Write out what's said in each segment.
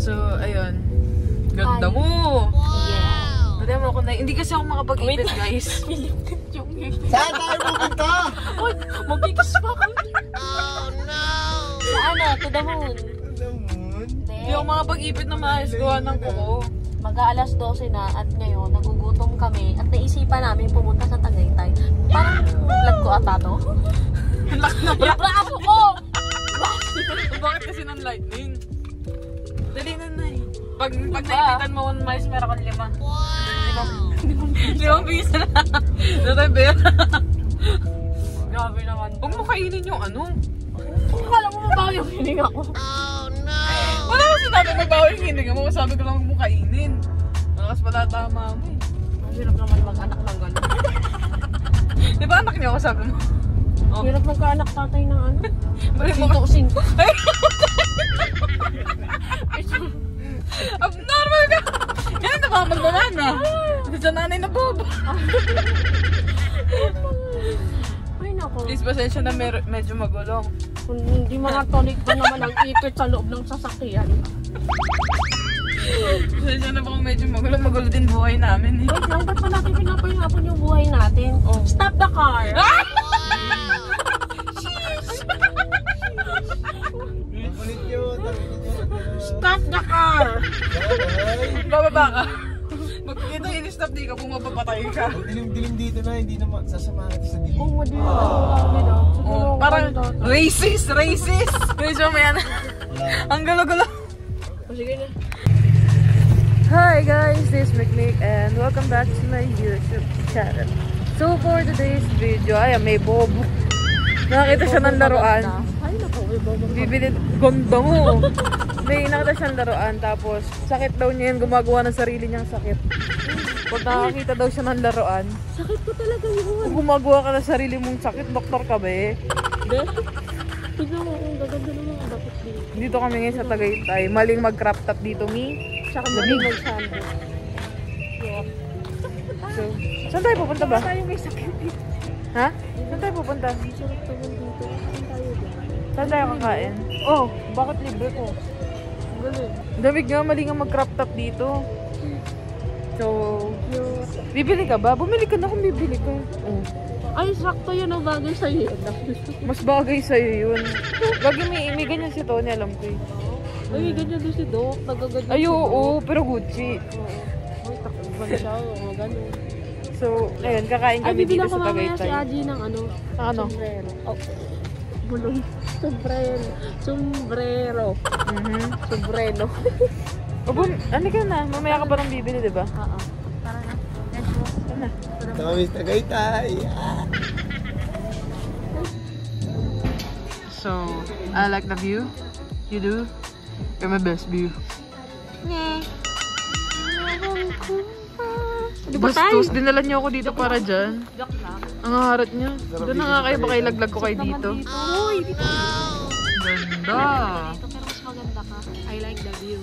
So, ayun. Ganda mo! Yeah. Pwede mo ako na... Hindi kasi ako makapag-ipit, guys. Saan tayo pupunta? Magkikis pa ako. Oh no! Saan na? To the moon. Hindi ako makapag-ipit na maayos gawa ng kuko. Mag-aalas 12 na at ngayon nagugutom kami at naisipan namin pumunta sa Tagaytay. Parang vlog ko ata to. Lock na ba? Braso ko! Bakit kasi ng lightning? Dali na na eh. Pag naipitan mo 1 miles, meron kang 5. Wow! 5 piso na. Natay pera. Grabe naman. Huwag mo kainin yung ano. Akala mo mabaw yung hininga ko. Wala ko sinabi mabaw yung hininga mo. Sabi ko lang huwag mo kainin. Malakas pala tama mo eh. Hirap naman mag-anak ng gano'n. Di ba anak niya ako sabi mo? Oh. Hirap magkaanak tatay ng ano? Balik mo ka. Abnormal ka! Yan, napamagdaman na. Sa nanay na bobo. Ay nako. Please, pasensya na medyo magulong. Kung hindi mga tonic pa naman ang ipit sa loob ng sasakyan. Pasensya na ba kung medyo magulong? Magulo din buhay namin eh. Wait lang, ba't pa natin pinapahihapon yung buhay natin? Oh. Stop the car! Stop the car! Bababa ka. Magkita in-stop di ka, bumabapatay ka. Dilim-dilim dito na, hindi na sasamahan sa dilim. Oh, madilim na. Oh, parang racist! Medyo may ano. Ang gulo-gulo. Sige na. Hi guys, this is McNick and welcome back to my YouTube channel. So for today's video, ay may bobo. Nakakita siya ng laruan. Ay, naku, may bobo. Bibili, ganda mo. May nakita siyang laruan, tapos sakit daw niya yun, gumagawa ng sarili niyang sakit. Pag nakakita daw siya ng laruan, Sakit ko talaga yun. kung gumagawa ka ng sarili mong sakit, doktor ka ba eh? Hindi? Tignan mo kung gaganda naman ang dapat dito. Dito kami ngayon sa Tagaytay. Maling mag-crop top dito, mi. Tsaka maling mag-sando. So, saan tayo pupunta ba? Tayo may sakit dito. Ha? Saan tayo pupunta? Sarap naman dito. Kain tayo dyan. Saan tayo kakain? Oh, bakit libre ko? Galing. Damig nga, mali nga mag-crop top dito. So, bibili ka ba? Bumili ka na kung bibili ka. Oh. Ay, sakto yun ang bagay sa'yo. Mas bagay sa'yo yun. Gagi may ganyan si Tony, alam ko eh. Ay, ganyan din si Doc. Nagaganda. Ay, oo, pero Gucci. Ay, takbo siya. O, ganun. So, ayun, kakain Ay, kami bibilang dito ko sa mamaya si Tagaytay. Aji ng ano? Ano? Sombrero. Oh, bulong. Sombrero. Sombrero. Sombrero. O, ano ka na? Mamaya ka pa nang bibili, di ba? Oo. Tara na. Let's go. Tara. Kami sa Tagaytay. So, I like the view. You do? You're my best view. Bastos, dinala niyo ako dito para dyan. Joke lang. Ang harat niyo. Doon na nga kayo, baka ilaglag ko kayo dito. Uy, dito. Ganda. Dito, pero mas maganda ka. I like the view.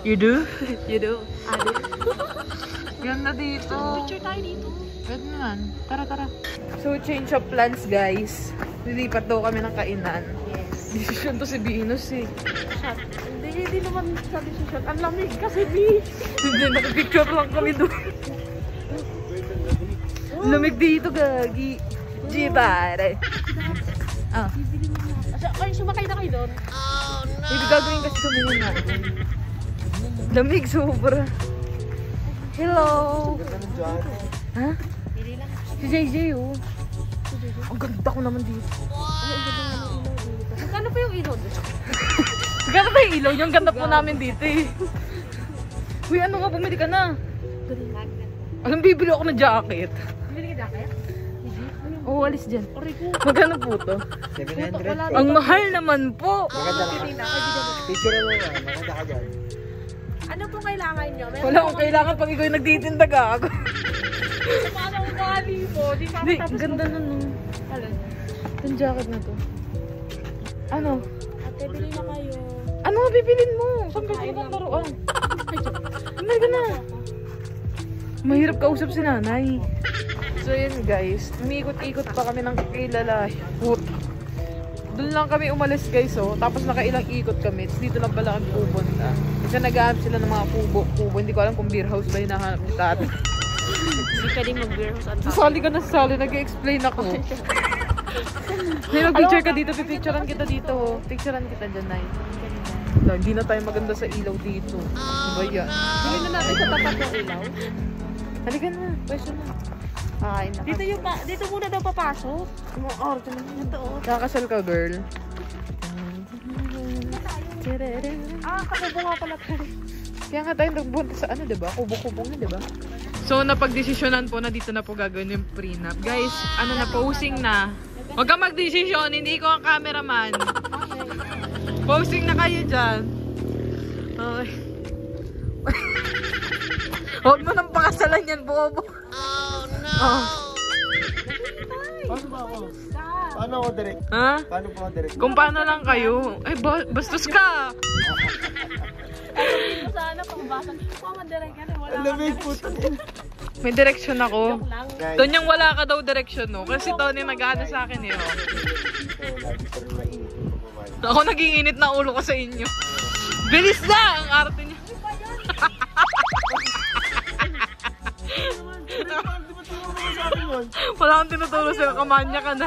You do? You do? Adi. Ganda dito. Picture tayo dito. Pwede naman. Tara, tara. So, change of plans, guys. Lilipat daw kami ng kainan. Yes. Decision to si Venus eh. Shot. Hindi naman sabi si Shot. Ang lamig kasi di. Hindi, nakapicture lang kami doon. Lamig dito, gagi. Jibare. Ah. Ay, sumakay na kayo doon. Hindi gagawin kasi kami na. Lamig, sobra. Hello! Ha? Si JJ, oh. Ang ganda ko naman dito. Magkano pa yung ilaw doon? Magkano pa yung ilaw? Yung ganda po namin dito eh. Uy, ano nga, bumili ka na. Alam, bibili ako ng jacket. Bili ka jacket? Oo, alis dyan. Aray ko. Magkano po to? 700. Ang mahal naman po. Maganda ka. Picture mo nga. Maganda ka dyan. Ano pong kailangan nyo? Wala akong kailangan pag ikaw yung nagtitinda ka ako. Paano ang kali mo? Di pa ako Hindi, tapos ganda nun. Alin? Itong jacket na to. Ano? Ate, bili na kayo. Ano nga bibilin mo? Saan ka ito ng laruan? Hindi ka na. Mahirap kausap si nanay. So yun guys, umiikot-ikot pa kami ng kakilala. Puta. Doon lang kami umalis guys oh. Tapos nakailang ikot kami. Dito lang pala kami pupunta. Kasi nag-aamp sila ng mga kubo. Hindi ko alam kung beer house ba hinahanap ni Tati. Hindi pwedeng mag-beer house. Sasali ka na sasali, nag-explain ako. Nay, mag-picture ka dito, pipicturean kita dito. Picturean kita dyan, Nay. Hindi na tayo maganda sa ilaw dito. Ano ba yan? Hindi na natin sa tapat ng ilaw. Halika na, pwesto na. Kakain na Dito yung dito muna daw papasok. arte na ito. Kakasal ka, girl. Kakubo nga pala tayo. Kaya nga tayo nagbunta sa ano, diba? Kubo-kubo nga, diba? So, napag-desisyonan po na dito na po gagawin yung prenup. Guys, ano na, posing na. Huwag kang mag-desisyon, hindi ko ang cameraman. Posing na kayo dyan. Okay. Huwag mo nang pakasalan yan, bobo. Oh, no. Paano ba ako? Paano ako direct? Ha? Paano pa ako direct? Kung paano lang kayo. Ay, bastos ka. Sana pangbasan. Direct ka na. Wala Ang lamig po. May direksyon ako. lang. Guys, Tonyang wala ka daw direksyon, no? Kasi Tony nag-ano sa akin, eh. Oh. lagi pa rin mainit. Ako nag-iinit na ulo ko sa inyo. Bilis na! Ang arte niya. Wala akong tinuturo sa'yo. Kamanya ka na.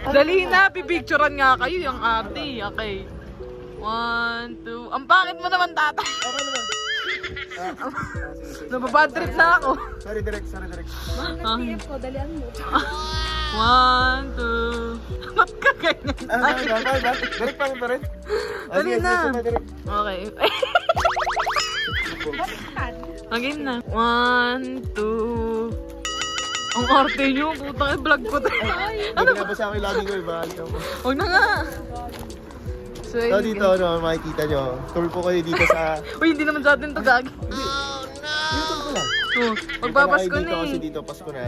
Dali na, pipicturean nga kayo yung arte. Okay. 1, 2. Ang pangit mo naman, tata. Nababad trip na ako. Sorry direct. PF ko, dalian mo. 1, 2. Ba't ka ganyan? Direct pa rin. Dali na. Okay. Again na. 1, 2. Ang arte nyo. Putang vlog ko tayo. Ano ba? Basta ako yung lagi ko iba. Huwag na nga. So dito, ano, makikita nyo. Tour po kayo dito sa... Uy, hindi naman sa atin to, gag. Yung tour ko lang. Oh, magpapasko na Dito kasi eh. dito, Pasko na.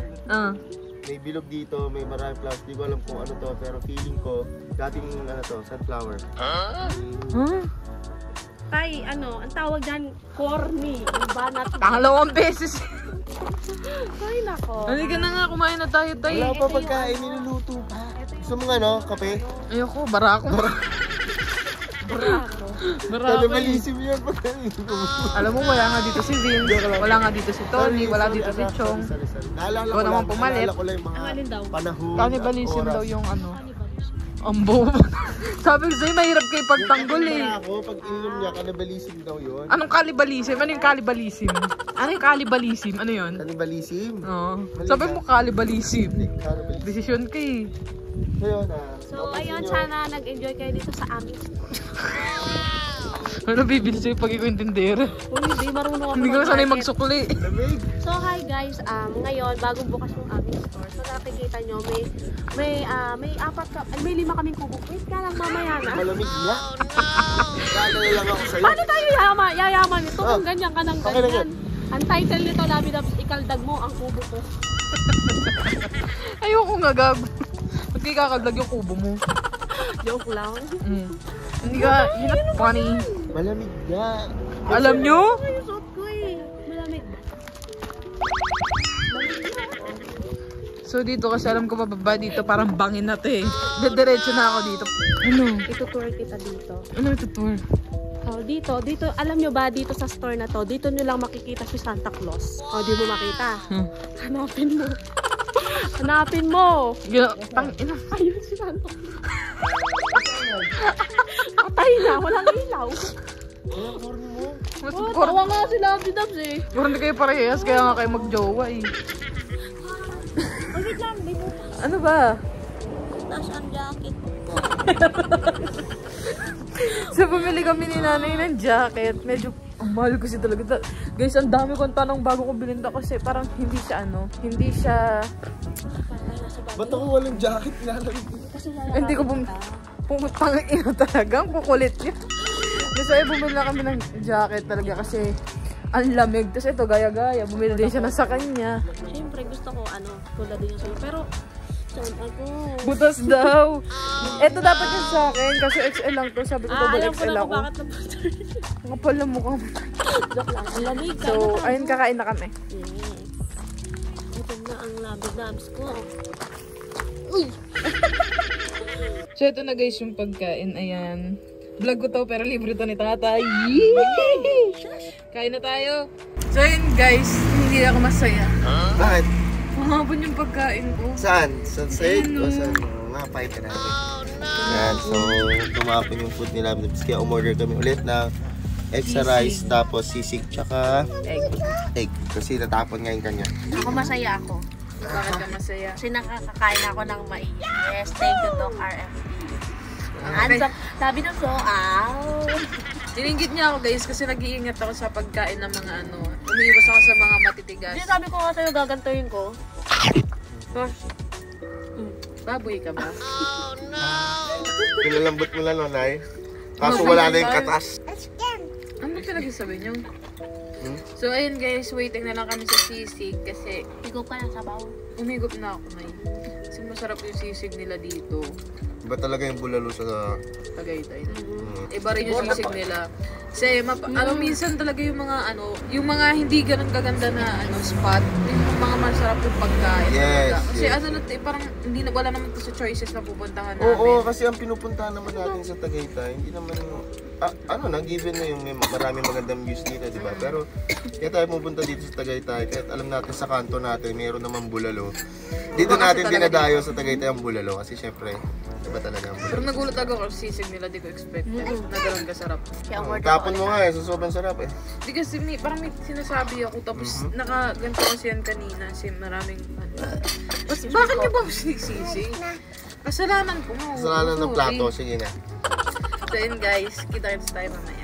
May bilog dito, may maraming flowers. Di ko alam kung ano to, pero feeling ko, dating ano to, sunflower. Huh? Tay, ano, ang tawag dyan, corny. Yung banat. Pangalawang beses. Ay, nako. Halika na nga, kumain na tayo, tay. Wala pa pagkain, niluluto pa. Gusto mo nga, no? Kape? Ayoko, barako. Bravo. Barako. Malisim yan pagkain. Alam mo, wala nga dito si Vin. Wala nga dito si Tony. Wala dito si Chong. Naalala Ikaw ko naman lang, pumalit. naalala ko lang yung mga Ang alin daw? panahon, Cannibalism oras. daw yung ano. Ang bobo. Sabi ko sa'yo, mahirap kayo pagtanggol eh. Ako, pag ininom niya, cannibalism daw yun. Anong cannibalism? Ano yung cannibalism? Ano yung cannibalism? Ano yun? Cannibalism? Oo. Mali Sabi ka. mo cannibalism. Cannibalism. Desisyon ka eh. Ngayon, So, ayun, sana nag-enjoy kayo dito sa aming store. Ano bibili sa'yo pag ikaw yung tindera? Kung hindi marunong ako Hindi ko na sanay mag-market. magsukli. lamig. So, hi guys, ngayon, bagong bukas yung aming store. So, nakikita nyo, may 5 kaming kubo. Wait ka lang, mamaya na. Malamig niya. Lalo lang ako sa'yo. Paano tayo yayaman ito kung ganyan ka ng Okay lang ganyan? Ang title nito, Labidabs, ikaldag mo ang kubo ko. Ayoko nga, gag. Ba't kayo kakaglag yung kubo mo? Joke lang. Hindi ka, you're not funny. Malamig niya. Alam nyo? Ay, yung suot ko eh. Malamig ba? So dito kasi alam ko mababa dito, parang bangin na to eh. Diretso na ako dito. Ano? Itutour kita dito. Ano ito tour? Oh, dito, alam nyo ba, dito sa store na to, dito nyo lang makikita si Santa Claus. Oh, di mo makita. Hanapin mo. Hanapin mo. Tang ina. Ayun si Santa Claus. Patay na, walang ilaw. Ang corny mo. Mas Oh, tawa nga si Labidabs eh. Puro hindi kayo parehas, kaya nga kayo magjowa eh. Oh, wait lang, di mo. Ano ba? Taas ang jacket. So bumili kami ni nanay ng jacket. Medyo, ang mahal kasi talaga. Guys, ang dami kong tanong bago ko bininda kasi parang hindi siya ano, hindi siya... Ba't ako walang jacket? Lalamig. Hindi ko pumutang ina talaga. Ang kukulit niya. Kasi ay bumili na kami ng jacket talaga kasi ang lamig. Tapos ito, gaya-gaya. Bumili din siya na sa kanya. Siyempre, gusto ko tulad din yung sa'yo. Pero, saan ako? Butas daw. Ito dapat yung sa akin. Kasi XL lang to. Sabi ko, double Alam ko XL na ako. kung bakit napunta. Ang kapal na mukha mo. Joke lang. Ang lamig. So, ayun, kakain na kami. Yes. Ito na ang Labidabs ko. Uy! So, ito na guys yung pagkain. Ayan. Vlog ko to, pero libre to ni tatay. Yee! Kain na tayo. So, yun guys, hindi ako masaya. Bakit? Mahapon yung pagkain ko. Saan? Sa side o saan? Mga fight natin. Yan, so tumapon yung food nila. Kaya umorder kami ulit ng extra rice, tapos sisig, tsaka egg. Kasi natapon nga yung kanya. Ako masaya ako. Bakit ka masaya? Kasi nakakakain ako ng mais. Yes, thank you to RFD. Sabi ng Diningit niya ako guys kasi nag-iingat ako sa pagkain ng mga ano. Umiiwas ako sa mga matitigas. Hindi, sabi ko nga sa'yo, gagantuhin ko. Baboy ka ba? Pinalambot mo lang, Nay. Kaso wala na yung katas. Ano pinag-sabi niyo? So ayun guys, waiting na lang kami sa sisig kasi Higop ka ng sabaw. umigop na ako na. Kasi masarap yung sisig nila dito. Iba talaga yung bulalo sa... Tagaytay. Iba rin yung sisig nila. Kasi minsan talaga yung mga hindi ganun kaganda na spot, yung mga masarap yung pagkain. Yes, Kasi yes. parang wala naman to sa choices na pupuntahan namin. Oo, kasi ang pinupuntahan naman natin sa Tagaytay, hindi naman given na yung may maraming magandang views dito, di ba? Pero kaya tayo pupunta dito sa Tagaytay, kahit alam natin sa kanto natin, mayroon naman bulalo. Dito natin dinadayo sa Tagaytay ang bulalo kasi syempre, iba talaga ang Pero bulalo. nagulat ako sa sisig nila, di ko expect na ganun kasarap. Kaya order Tapon mo nga so sobrang sarap eh. Di kasi parang may sinasabi ako, tapos nakaganto kasi yan kanina, kasi maraming bakit niyo ba sisig? Kasalanan ko mo. Kasalanan ng plato, sige na. So yun guys, kita-kits tayo mamaya.